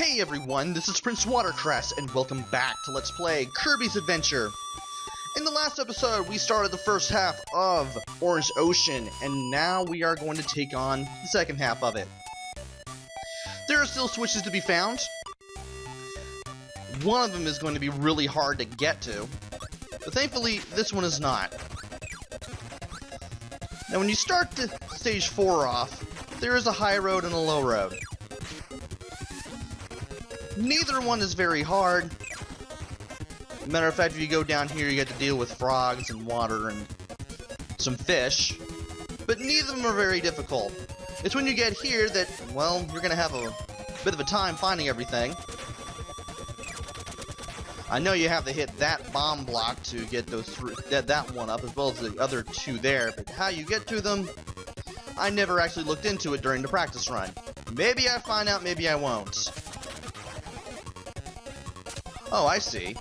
Hey everyone, this is PrinceWatercress, and welcome back to Let's Play Kirby's Adventure. In the last episode, we started the first half of Orange Ocean, and now we are going to take on the second half of it. There are still switches to be found. One of them is going to be really hard to get to, but thankfully, this one is not. Now, when you start to stage 4 off, there is a high road and a low road. Neither one is very hard. Matter of fact, if you go down here, you get to deal with frogs and water and some fish. But neither of them are very difficult. It's when you get here that, well, you're going to have a bit of a time finding everything. I know you have to hit that bomb block to get those that one up, as well as the other two there. But how you get to them, I never actually looked into it during the practice run. Maybe I find out, maybe I won't. Oh, I see.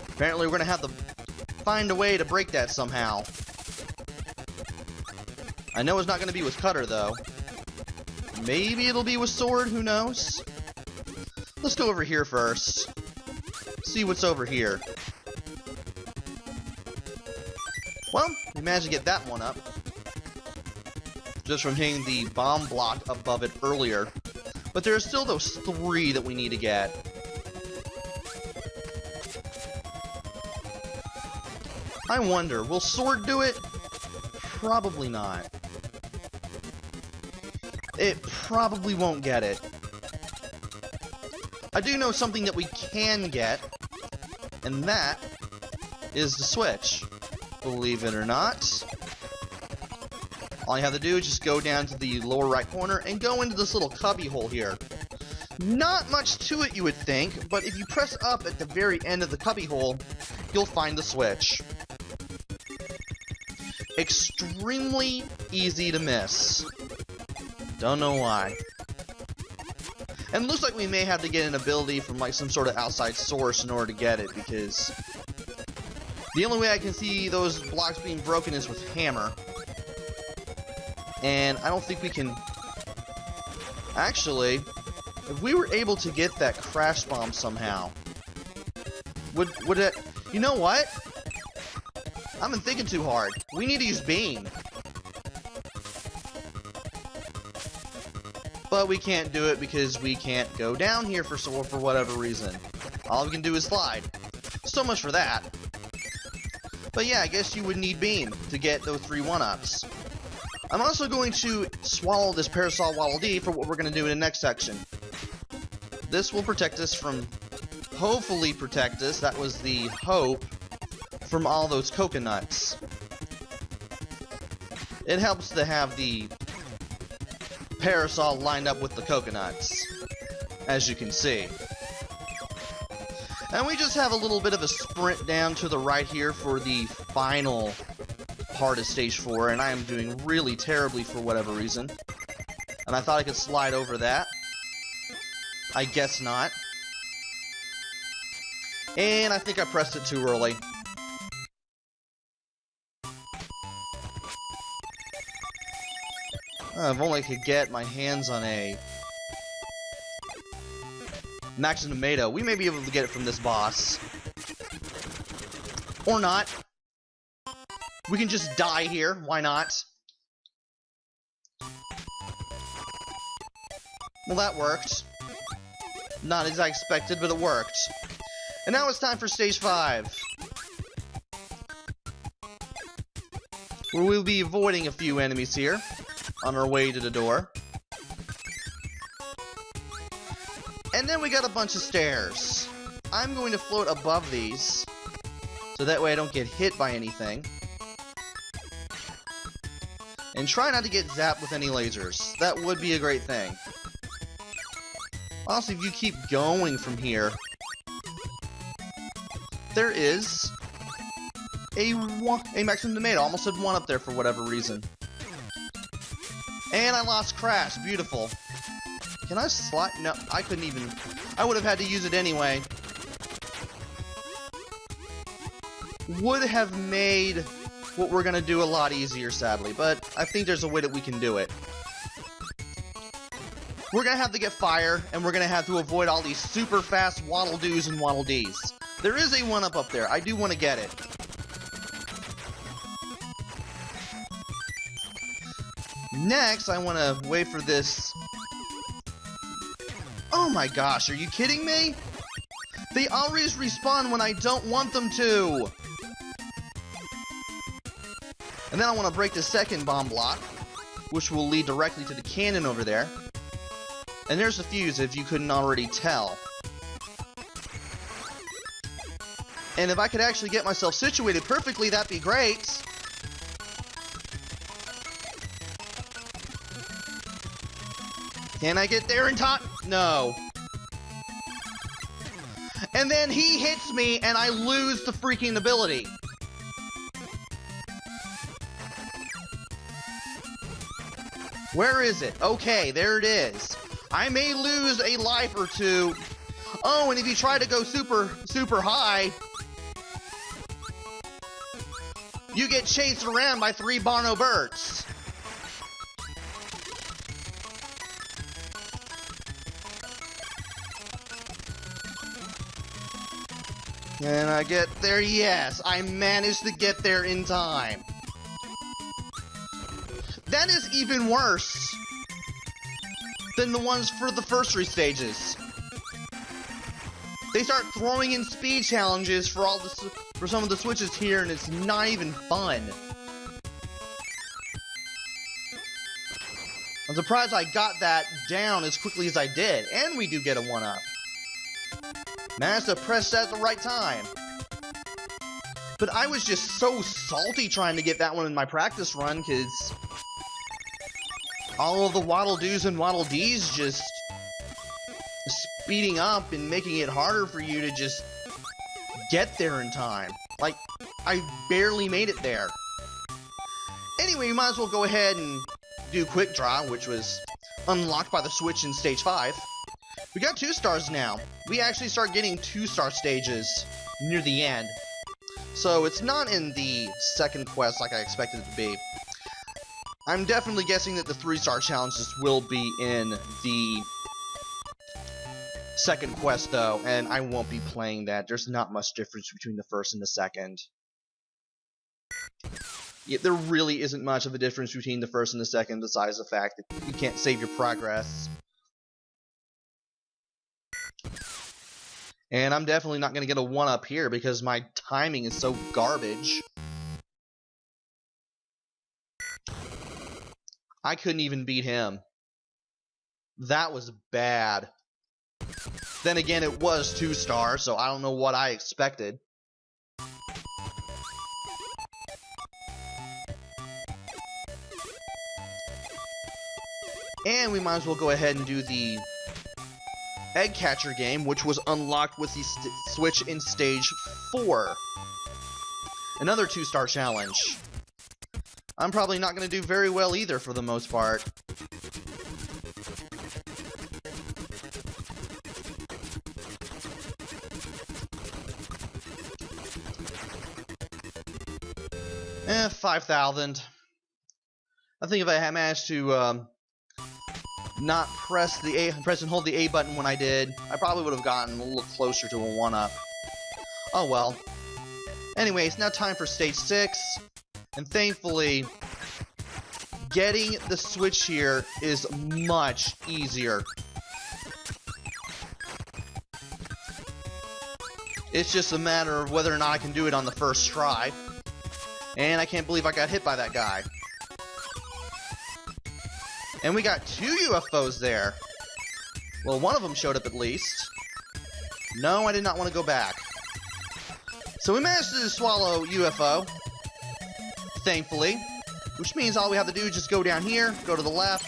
Apparently we're gonna have to find a way to break that somehow. I know it's not gonna be with cutter, though. Maybe it'll be with sword, who knows? Let's go over here first. See what's over here. Well, we managed to get that one up. Just from hitting the bomb block above it earlier. But there are still those 3 that we need to get. I wonder, will sword do it? Probably not. It probably won't get it. I do know something that we can get, and that is the switch. Believe it or not. All you have to do is just go down to the lower right corner and go into this little cubby hole here. Not much to it, you would think, but if you press up at the very end of the cubby hole, you'll find the switch. Extremely easy to miss. Don't know why. And it looks like we may have to get an ability from like some sort of outside source in order to get it, because the only way I can see those blocks being broken is with hammer. And I don't think we can... Actually, if we were able to get that crash bomb somehow, would it... You know what? I've been thinking too hard. We need to use beam. But we can't do it because we can't go down here for whatever reason. All we can do is slide. So much for that. But yeah, I guess you would need beam to get those 3 1-ups. I'm also going to swallow this Parasol Waddle Dee for what we're going to do in the next section. This will protect us from... Hopefully protect us. That was the hope. From all those coconuts. It helps to have the parasol lined up with the coconuts, as you can see. And we just have a little bit of a sprint down to the right here for the final part of stage 4, and I am doing really terribly for whatever reason. And I thought I could slide over that. I guess not. And I think I pressed it too early. If only I could get my hands on a Maximum Tomato. We may be able to get it from this boss. Or not. We can just die here. Why not? Well, that worked. Not as I expected, but it worked. And now it's time for stage 5. Where we'll be avoiding a few enemies here. On our way to the door. And then we got a bunch of stairs. I'm going to float above these, so that way I don't get hit by anything. And try not to get zapped with any lasers. That would be a great thing. Also, if you keep going from here, there is a Maximum Tomato. Almost had one up there for whatever reason. And I lost Crash. Beautiful. Can I slide? No, I couldn't even... I would have had to use it anyway. Would have made what we're going to do a lot easier, sadly. But I think there's a way that we can do it. we're gonna have to get fire, and we're gonna have to avoid all these super fast Waddle Doos and Waddle Dees. There is a 1-up up there. I do want to get it. Next, I want to wait for this. Oh my gosh, are you kidding me? They always respawn when I don't want them to. And then I want to break the second bomb block, which will lead directly to the cannon over there. And there's the fuse, if you couldn't already tell. And if I could actually get myself situated perfectly, that'd be great. Can I get there in time? No. And then he hits me, and I lose the freaking ability. Where is it? Okay, there it is. I may lose a life or two. Oh, and if you try to go super high, you get chased around by 3 Barno birds. And I get there, yes, I managed to get there in time. That is even worse than the ones for the first 3 stages. They start throwing in speed challenges for some of the switches here, and it's not even fun. I'm surprised I got that down as quickly as I did, and we do get a 1-up. Managed to press that at the right time. But I was just so salty trying to get that one in my practice run, because all of the Waddle Doos and Waddle Dees just speeding up and making it harder for you to just get there in time. Like, I barely made it there. Anyway, we might as well go ahead and do Quick Draw, which was unlocked by the Switch in Stage 5. We got 2 stars now. We actually start getting 2-star stages near the end. So it's not in the second quest like I expected it to be. I'm definitely guessing that the 3-star challenges will be in the second quest though, and I won't be playing that. There's not much difference between the first and the second. Yeah, there really isn't much of a difference between the first and the second, besides the fact that you can't save your progress. And I'm definitely not going to get a 1-up here because my timing is so garbage. I couldn't even beat him. That was bad. Then again, it was 2 stars, so I don't know what I expected. And we might as well go ahead and do the Egg Catcher game, which was unlocked with the Switch in Stage 4. Another 2-star challenge. I'm probably not going to do very well either for the most part. Eh, 5,000. I think if I had managed to not press and hold the A button when I did, I probably would have gotten a little closer to a 1-up. Oh well. Anyway, it's now time for Stage 6, and thankfully, getting the Switch here is much easier. It's just a matter of whether or not I can do it on the first try. And I can't believe I got hit by that guy. And we got 2 UFOs there. Well, one of them showed up at least. No, I did not want to go back. So we managed to swallow UFO, thankfully. Which means all we have to do is just go down here, go to the left,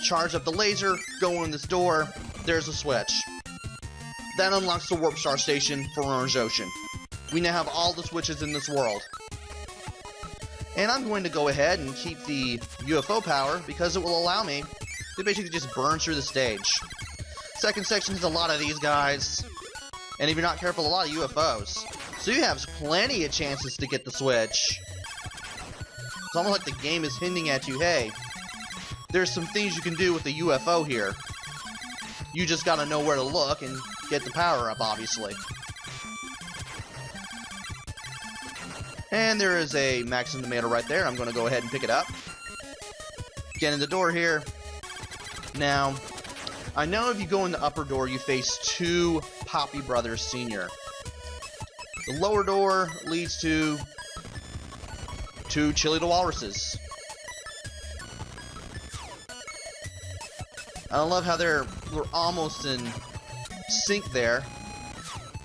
charge up the laser, go in this door, there's a switch. That unlocks the Warp Star Station for Orange Ocean. We now have all the switches in this world. And I'm going to go ahead and keep the UFO power because it will allow me to basically just burn through the stage. Second section has a lot of these guys, and if you're not careful, a lot of UFOs. So you have plenty of chances to get the switch. It's almost like the game is hinting at you, hey, there's some things you can do with the UFO here. You just gotta know where to look and get the power up, obviously. And there is a Maxim tomato right there. I'm gonna go ahead and pick it up. Get in the door here. Now, I know if you go in the upper door, you face 2 Poppy Brothers Sr. The lower door leads to 2 Chili the Walruses. I love how they're almost in sync there.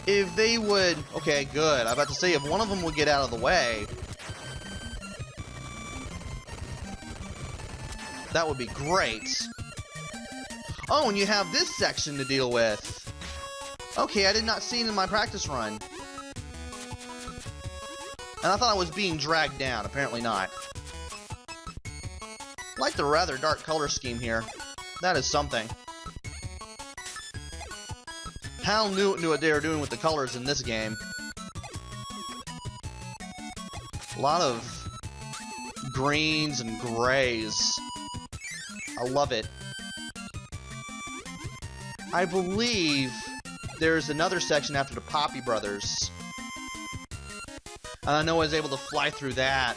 If they would... Okay, good. I'm about to say, if one of them would get out of the way, that would be great. Oh, and you have this section to deal with. Okay, I did not see it in my practice run. And I thought I was being dragged down. Apparently not. I like the rather dark color scheme here. That is something. Hal knew what they were doing with the colors in this game. A lot of greens and grays. I love it. I believe there's another section after the Poppy Brothers. And I know I was able to fly through that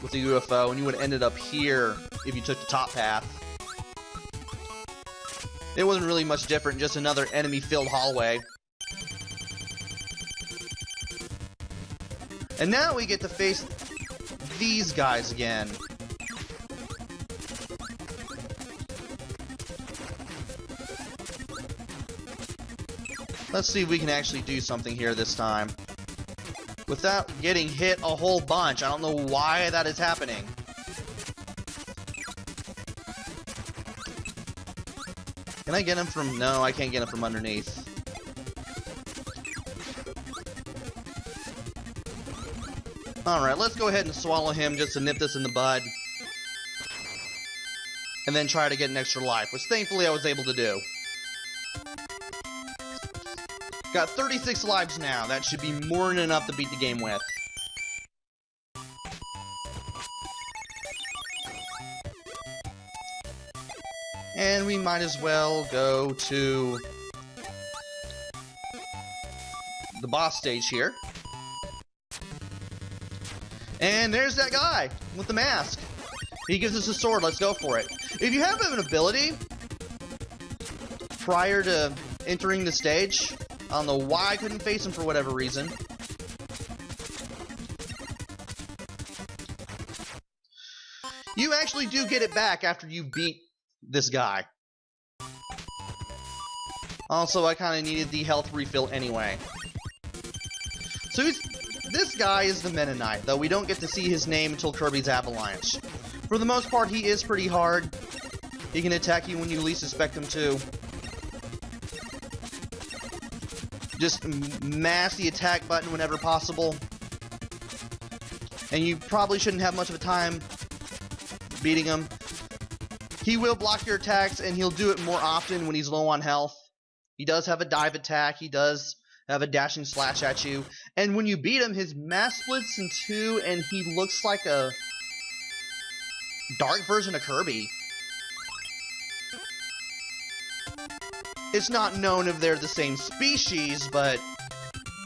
with the UFO, and you would have ended up here if you took the top path. It wasn't really much different, just another enemy-filled hallway. And now we get to face these guys again. Let's see if we can actually do something here this time. Without getting hit a whole bunch. I don't know why that is happening. Can I get him from... No, I can't get him from underneath. Alright, let's go ahead and swallow him just to nip this in the bud. And then try to get an extra life, which thankfully I was able to do. Got 36 lives now. That should be more than enough to beat the game with. And we might as well go to the boss stage here. And there's that guy with the mask. He gives us a sword. Let's go for it. If you have an ability prior to entering the stage, I don't know why I couldn't face him for whatever reason. You actually do get it back after you beat this guy. Also, I kind of needed the health refill anyway. So this guy is the Mennonite, though we don't get to see his name until Kirby's Avalanche. For the most part, he is pretty hard. He can attack you when you least expect him to. Just mash the attack button whenever possible. And you probably shouldn't have much of a time beating him. He will block your attacks, and he'll do it more often when he's low on health. He does have a dive attack. He does have a dashing slash at you. And when you beat him, his mask splits in 2, and he looks like a dark version of Kirby. It's not known if they're the same species, but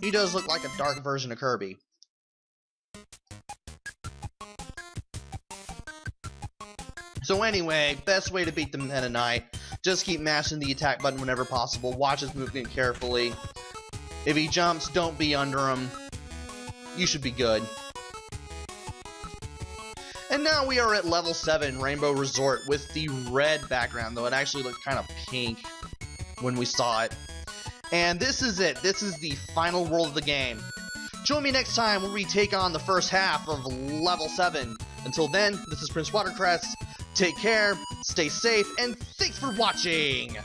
he does look like a dark version of Kirby. So anyway, best way to beat the Mennonite, just keep mashing the attack button whenever possible. Watch his movement carefully. If he jumps, don't be under him. You should be good. And now we are at level 7, Rainbow Resort, with the red background, though it actually looked kind of pink when we saw it. And this is it. This is the final world of the game. Join me next time when we take on the first half of level 7. Until then, this is PrinceWatercress. Take care, stay safe, and thanks for watching!